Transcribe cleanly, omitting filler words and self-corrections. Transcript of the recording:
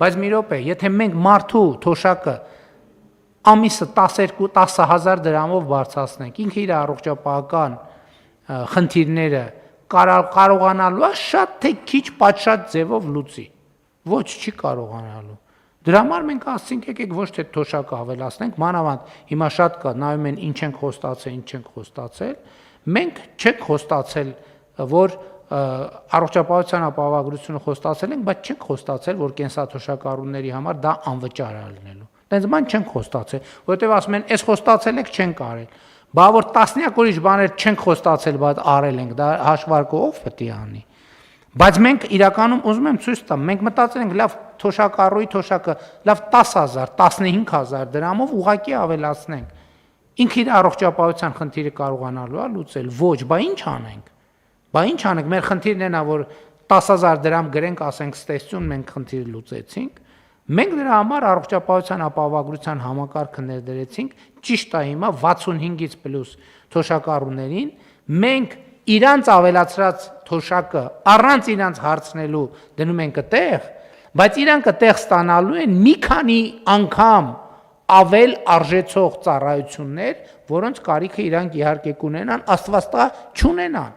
բայց մի րոպե, եթե մենք մարդու թոշակը ամիսը 10,000 դրամով բարձրացնենք, ինքը իր առողջապահական խնդիրները կարողանալու է շատ թե քիչ պատշաճ ձևով լուծի։ Ոչ, չի կարողանալու։ Դրա համար մենք ասենք եկեք ոչ թե թոշակը ավելացնենք, մանավանդ հիմա շատ կա, նայում են ինչ ենք խոստացել, ինչ ենք խոստացել, մենք չենք խոստացել, որ առողջապահության ապահովագրությունը խոստացել ենք, բայց չենք խոստացել, որ կենսաթոշակառուների համար դա անվճար է լինելու։ Դենց բան չենք խոստացել, որովհետև ասում են, այս խոստացել եք, չենք արել։ Բա որ տասնյակ ուրիշ բաներ չենք խոստացել, բայց արել ենք, դա հաշվարկը ով պետք է անի։ Բայց մենք իրականում ուզում եմ ցույց տամ, մենք մտածել ենք լավ թոշակառուի թոշակը լավ 10,000, 15,000 դրամով ուղակի ավելացնենք։ Ինքը իր առողջապահության խնդիրը կարողանալու է լուծել։ Ոչ, բա ինչ անենք։ Բա ինչ անենք, մեր խնդիրն է նա, որ 10,000 դրամ գրենք, ասենք ստեսություն, մենք խնդիրը լուծեցինք։ Մենք դրա համար առողջապահության ապահովագրության համակարգը ներդրեցինք, ճիշտ է հիմա 65-ից պլյուս թոշակառուներին, մենք իրանց ավելացրած թոշակը առանց իրանց հարցնելու դնում ենք այդտեղ, բայց իրանք այդտեղ ստանալու են մի քանի անգամ ավել արժեցող ծառայություններ, որոնց կարիքը իրանք իհարկե կունենան, Աստված տա չունենան։